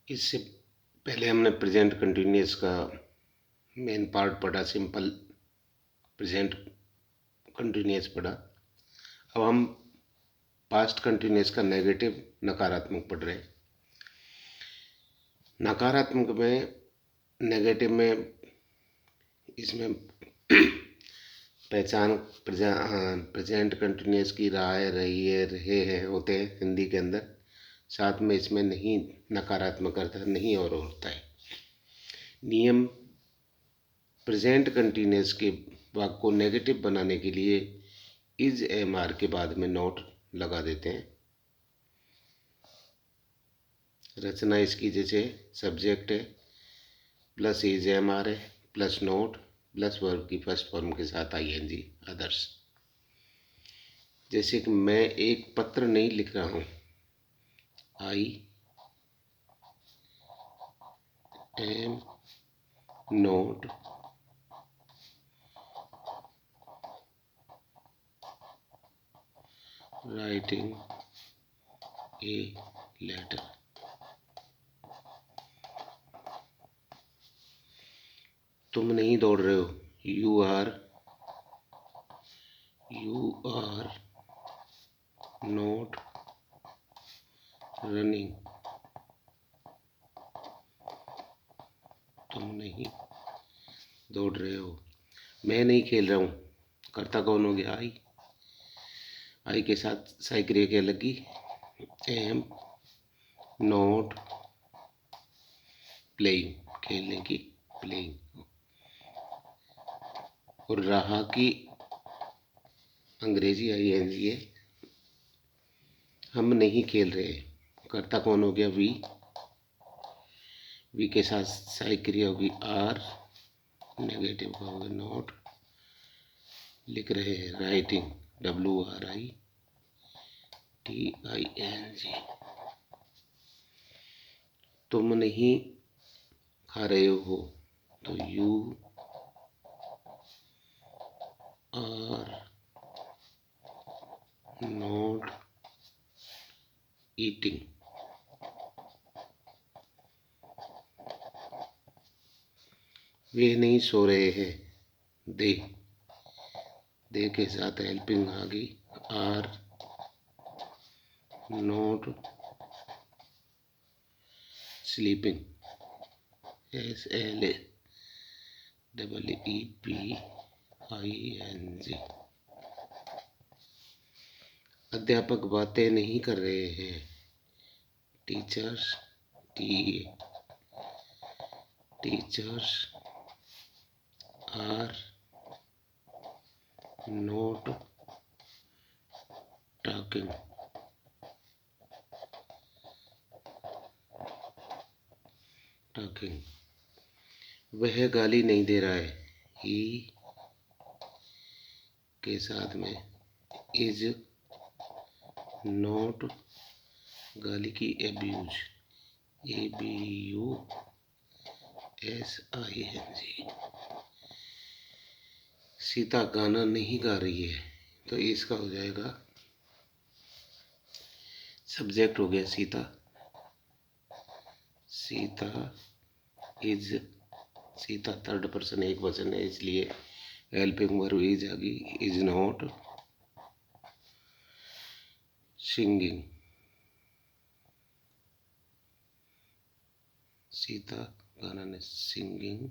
इससे पहले हमने प्रेजेंट कंटिन्यूअस का मेन पार्ट पढ़ा, सिंपल प्रेजेंट कंटिन्यूअस पढ़ा। अब हम पास्ट कंटिन्यूअस का नेगेटिव नकारात्मक पढ़ रहे हैं। नकारात्मक में, नेगेटिव में, इसमें पहचान प्रेजेंट कंटिन्यूअस की रहा, रही है, रहे हैं होते हैं हिंदी के अंदर। साथ में इसमें नहीं नकारात्मक अर्थ नहीं और होता है। नियम प्रेजेंट कंटिन्यूअस के वाक्य को नेगेटिव बनाने के लिए इज एम आर के बाद में नोट लगा देते हैं। रचना इसकी जैसे सब्जेक्ट है प्लस इज एम आर है प्लस नोट प्लस वर्ब की फर्स्ट फॉर्म के साथ आई एन जी अदर्स। जैसे कि मैं एक पत्र नहीं लिख रहा हूँ, I am not writing a letter. तुम नहीं दौड़ रहे हो, यू आर नॉट रनिंग। तुम नहीं दौड़ रहे हो। मैं नहीं खेल रहा हूँ, कर्ता कौन हो गया, आई के साथ साइक्रिया क्या लगी, एम नॉट प्लेइंग, खेलने की प्लेइंग। और रहा की अंग्रेजी आई एन जी है, हम नहीं खेल रहे। कर्ता कौन हो गया, वी के साथ सहायक क्रिया होगी आर, नेगेटिव का होगा नॉट, लिख रहे हैं राइटिंग, WRITING। तुम नहीं खा रहे हो, तो यू आर नॉट ईटिंग। वे नहीं सो रहे हैं, दे के साथ हेल्पिंग आ गई, आर नॉट स्लीपिंग, SLAEEPING। अध्यापक बातें नहीं कर रहे हैं, टीचर्स आर नॉट टॉकिंग। वह गाली नहीं दे रहा है, ही के साथ में इज नॉट गाली की एब्यूज, ABUSING। सीता गाना नहीं गा रही है, तो इसका हो जाएगा सब्जेक्ट हो गया Sita is, Sita third person एक वचन है इसलिए हेल्पिंग वर्ब इज आ गई, इज नॉट सिंगिंग। सीता गाना ने सिंगिंग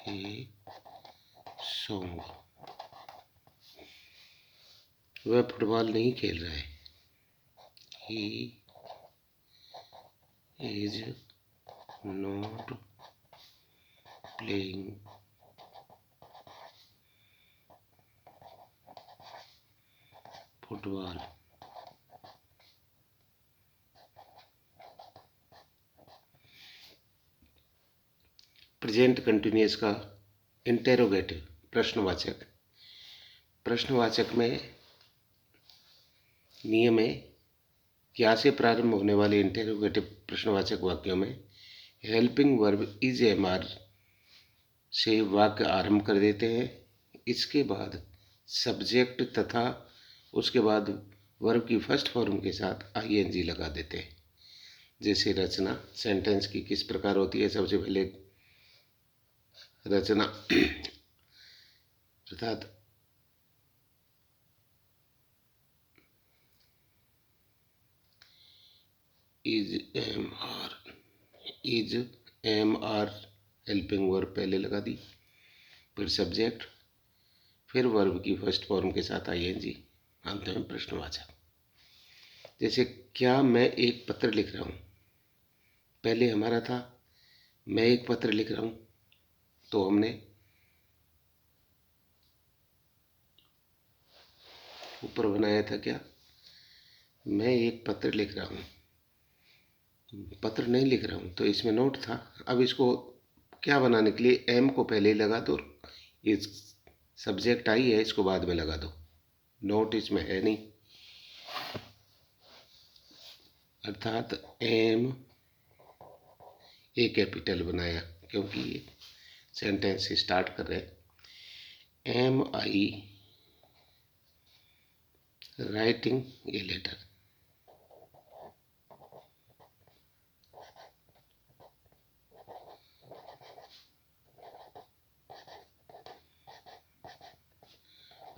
ए सॉन्ग। वह फुटबॉल नहीं खेल रहा है, he is not playing football. Present continuous का इंटेरोगेटिव प्रश्नवाचक में नियम है, क्या से प्रारंभ होने वाले इंटेरोगेटिव प्रश्नवाचक वाक्यों में helping verb is am are से वाक्य आरंभ कर देते हैं। इसके बाद सब्जेक्ट तथा उसके बाद वर्ब की फर्स्ट फॉर्म के साथ आईएनजी लगा देते हैं। जैसे रचना सेंटेंस की किस प्रकार होती है, सबसे पहले रचना अर्थात is am are helping verb पहले लगा दी, फिर सब्जेक्ट, फिर वर्ब की फर्स्ट फॉर्म के साथ आईएनजी, अंत में प्रश्नवाचक। जैसे क्या मैं एक पत्र लिख रहा हूँ, पहले हमारा था मैं एक पत्र लिख रहा हूँ, तो हमने ऊपर बनाया था क्या, मैं एक पत्र लिख रहा हूँ, पत्र नहीं लिख रहा हूँ, तो इसमें नोट था। अब इसको क्या बनाने के लिए एम को पहले लगा दो, ये सब्जेक्ट आई है इसको बाद में लगा दो, नोट इसमें है नहीं, अर्थात एम ए कैपिटल बनाया क्योंकि ये सेंटेंस स्टार्ट कर रहे हैं। Am I writing a letter,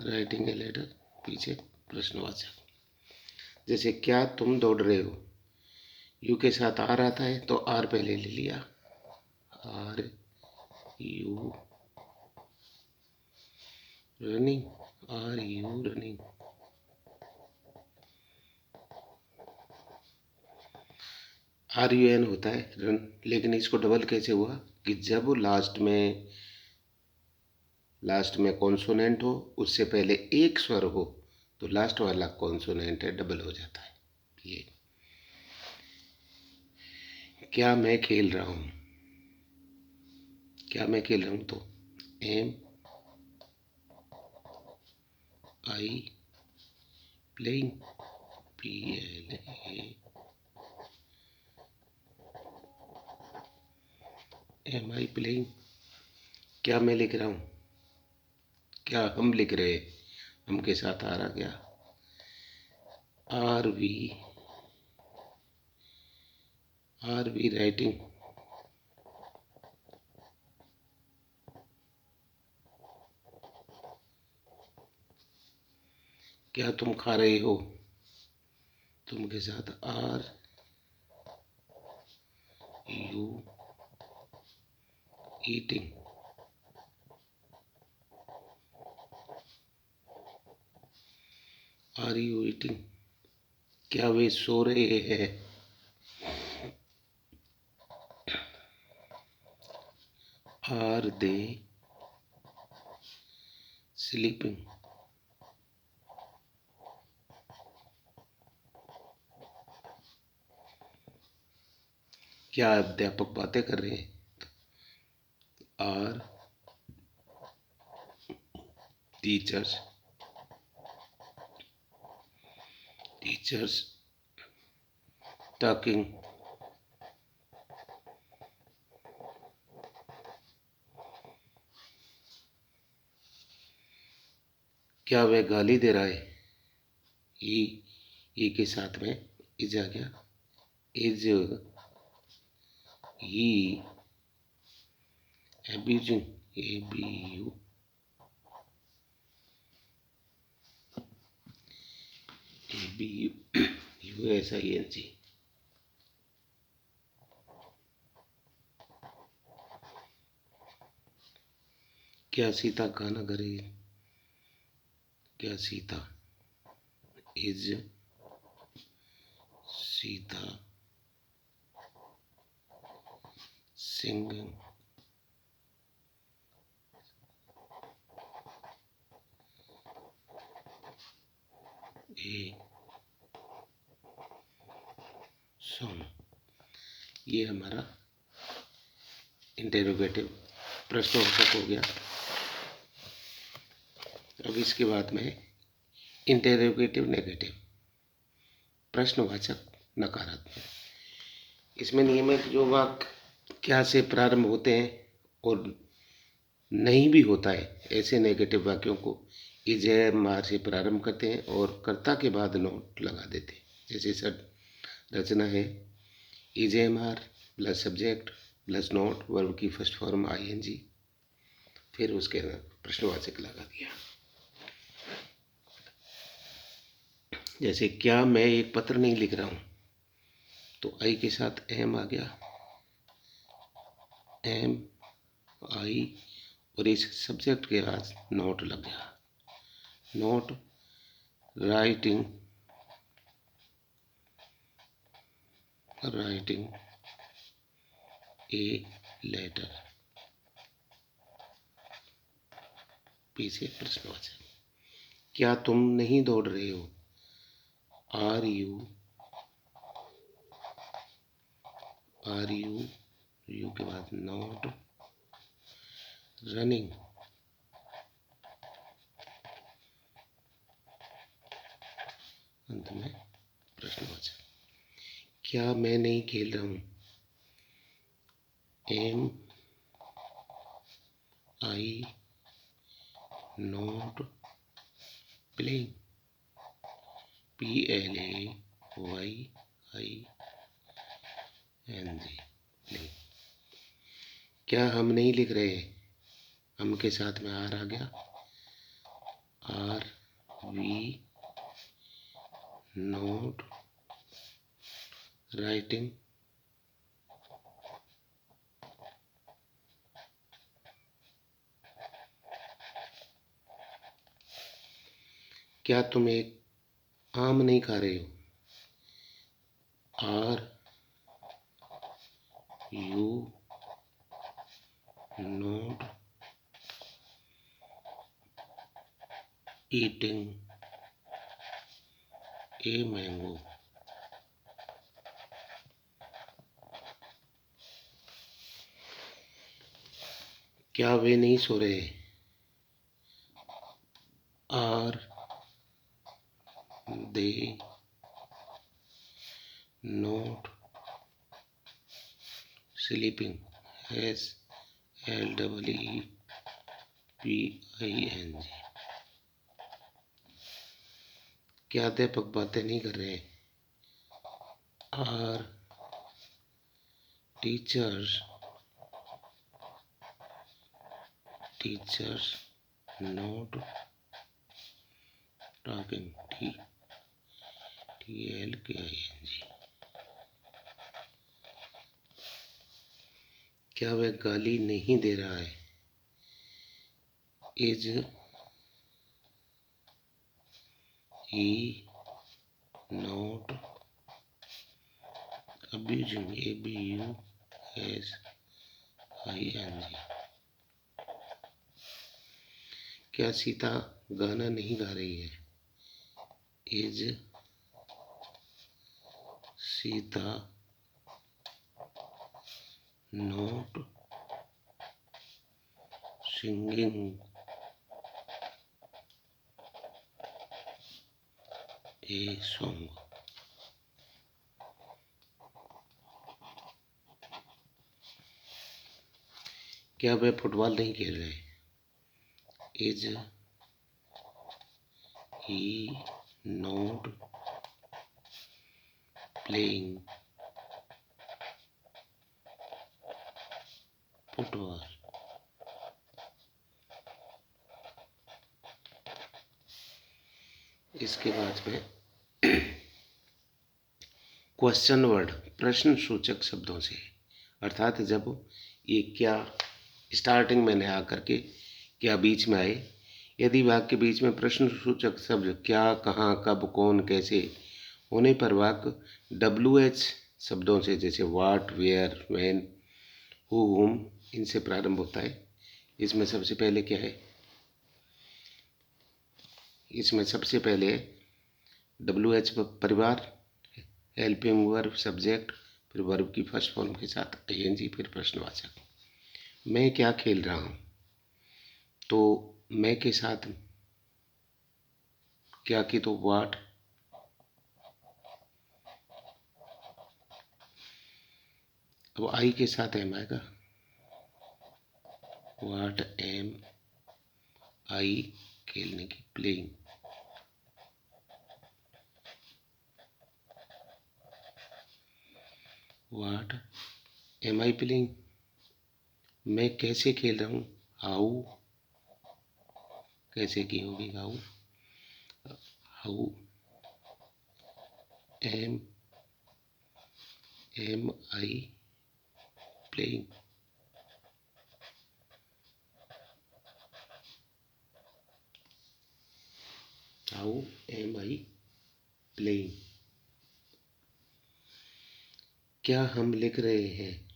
writing a letter, पीछे प्रश्नवाचक। जैसे क्या तुम दौड़ रहे हो, यू के साथ आर आता है तो आर पहले ले लिया, are you running, are you running. Are U N होता है रन, लेकिन इसको डबल कैसे हुआ कि जब लास्ट में कॉन्सोनेंट हो, उससे पहले एक स्वर हो, तो लास्ट वाला कॉन्सोनेंट है डबल हो जाता है। ये क्या मैं खेल रहा हूँ, क्या मैं खेल रहा हूँ, तो am I playing, PLA am I playing. क्या मैं लिख रहा हूँ, क्या हम लिख रहे हैं, हम के साथ आ रहा क्या, आर वी राइटिंग, क्या तुम खा रहे हो, तुम के साथ are you eating, are you eating. क्या वे सो रहे हैं, आर दे स्लीपिंग। क्या अध्यापक बातें कर रहे हैं, आर टीचर्स टॉकिंग। क्या वह गाली दे रहा है, ई के साथ में इज आ गया, इज ही abusing, ABUSING। क्या सीता गाना गा रही है, क्या Sita is Sita singing, a song. ये हमारा इंटेरोगेटिव प्रश्नवाचक हो गया। अब इसके बाद में इंटेरोगेटिव नेगेटिव, प्रश्नवाचक नकारात्मक। इसमें नियम है कि जो वाक्य क्या से प्रारंभ होते हैं और नहीं भी होता है, ऐसे नेगेटिव वाक्यों को इजेएमआर से प्रारंभ करते हैं और कर्ता के बाद नोट लगा देते हैं। जैसे सर रचना है इजेएमआर plus subject plus not verb की फर्स्ट फॉर्म आईएनजी, फिर उसके अंदर प्रश्नवाचक लगा दिया। जैसे क्या मैं एक पत्र नहीं लिख रहा हूँ, तो आई के साथ एम आ गया, एम आई, और इस सब्जेक्ट के बाद नोट लग गया, नोट राइटिंग ए लेटर, पीछे प्रश्नवाचक। क्या तुम नहीं दौड़ रहे हो, आर यू के बाद नॉट रनिंग, अंत में प्रश्नवाचक। क्या मैं नहीं खेल रहा हूँ, am I not playing, PLAYING, playing. क्या हम नहीं लिख रहे, हम के साथ में आर आ गया, आर वी नॉट राइटिंग, क्या तुम एक आम नहीं खा रहे हो, are you not eating a mango. क्या वे नहीं सो रहे, are they not sleeping, SLEEPING। क्या अध्यापक बातें नहीं कर रहे, are teachers not talking, TLKING। क्या वह गाली नहीं दे रहा है, is he not abusing, ABUSING। क्या सीता गाना नहीं गा रही है, is Sita not singing a song. क्या वे फुटबॉल नहीं खेल रहे, is he not playing football. इसके बाद में क्वेश्चन वर्ड, प्रश्न सूचक शब्दों से, अर्थात जब ये क्या स्टार्टिंग में न आकर के क्या बीच में आए, यदि वाक्य के बीच में प्रश्न सूचक शब्द क्या, कहाँ, कब, कौन, कैसे होने पर वाक्य WH शब्दों से, जैसे वाट, वेयर, व्हेन, हु, हुम, इनसे प्रारंभ होता है। इसमें सबसे पहले क्या है, इसमें सबसे पहले WH परिवार, हेल्पिंग वर्ब सब्जेक्ट, फिर वर्ब की फर्स्ट फॉर्म के साथ ING, फिर प्रश्नवाचक। मैं क्या खेल रहा हूँ, तो मैं के साथ क्या की तो वाट, अब आई के साथ एम आएगा, वाट एम आई खेलने की, playing. What am I playing, मैं कैसे खेल रहा हूँ। हाउ, कैसे की होगी how, how am I playing. How am I playing, क्या हम लिख रहे हैं।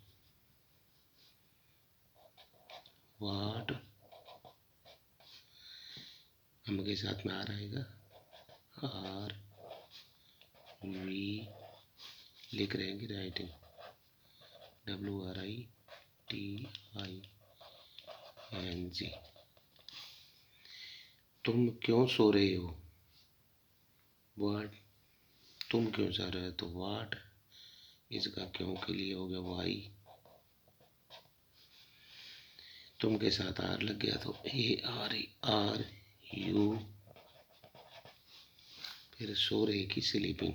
व्हाट, हम के साथ में आ रहेगा, आर वी लिख रहे हैं, राइटिंग, WRITING। तुम क्यों सो रहे हो। व्हाट, तुम क्यों सो रहे हो, तो व्हाट इसका क्यों के लिए हो गया वाई। तुम के साथ आर लग गया तो AR यू, फिर सो रहे की स्लीपिंग,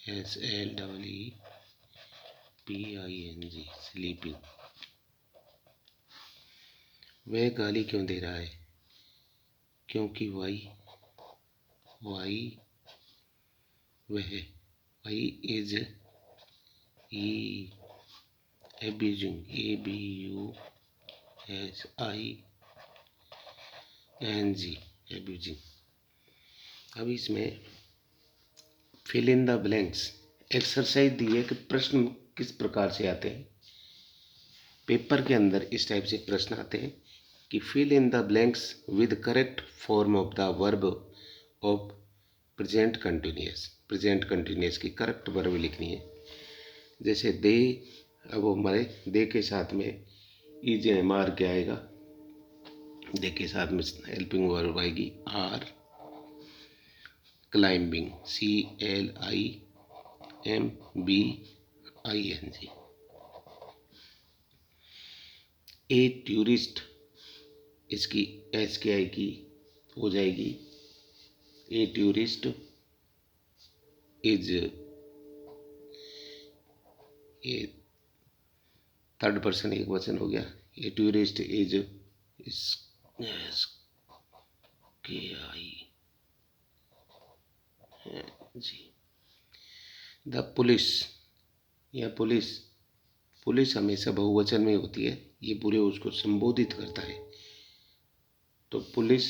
SLEEPING, स्लीपिंग। वह गाली क्यों दे रहा है, क्योंकि वाई वह इज abusing, abusing। अब इसमें fill in the blanks exercise दी है कि प्रश्न किस प्रकार से आते हैं। पेपर के अंदर इस टाइप से प्रश्न आते हैं कि fill in the blanks with correct form of the verb of present continuous. Present continuous की करेक्ट वर्ब लिखनी है। जैसे दे, अब हमारे दे के साथ में EJMR क्या आएगा, दे के साथ में हेल्पिंग वर्ब आएगी are, climbing CLIMBING। A tourist, इसकी SKI की हो जाएगी ए टूरिस्ट इज, ये थर्ड पर्सन एक वचन हो गया, a tourist is SKI G. The police, या पुलिस हमेशा बहुवचन में होती है, ये पूरे उसको संबोधित करता है। तो police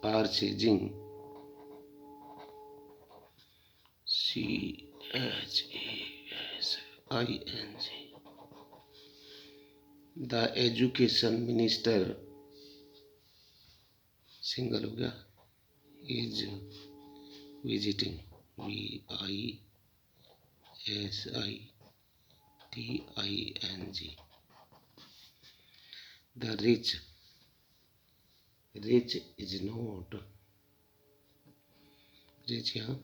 are chasing, CHASING। The education minister, single हो गया, is visiting, VISITING। The rich is not, rich यहाँ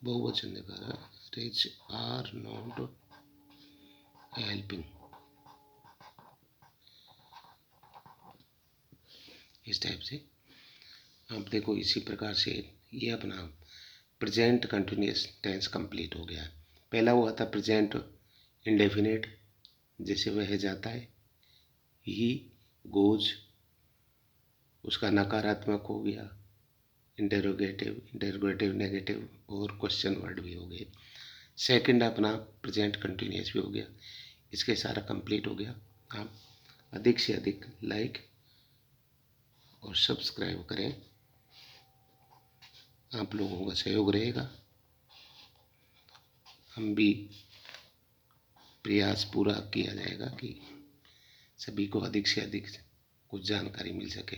बहुवचन दिखा रहा है, रिच आर नॉट हेल्पिंग। इस टाइप से आप देखो, इसी प्रकार से ये अपना प्रेजेंट कंटिन्यूअस टेंस कंप्लीट हो गया है। पहला हुआ था प्रेजेंट इंडेफिनिट, जैसे वह जाता है, ही गोज, उसका नकारात्मक हो गया, इंटेरोगेटिव नेगेटिव और क्वेश्चन वर्ड भी हो गए। सेकंड अपना प्रेजेंट कंटिन्यूअस भी हो गया। इसके सारा कंप्लीट हो गया। आप अधिक से अधिक लाइक और सब्सक्राइब करें, आप लोगों का सहयोग रहेगा। हम भी प्रयास पूरा किया जाएगा कि सभी को अधिक से अधिक कुछ जानकारी मिल सके।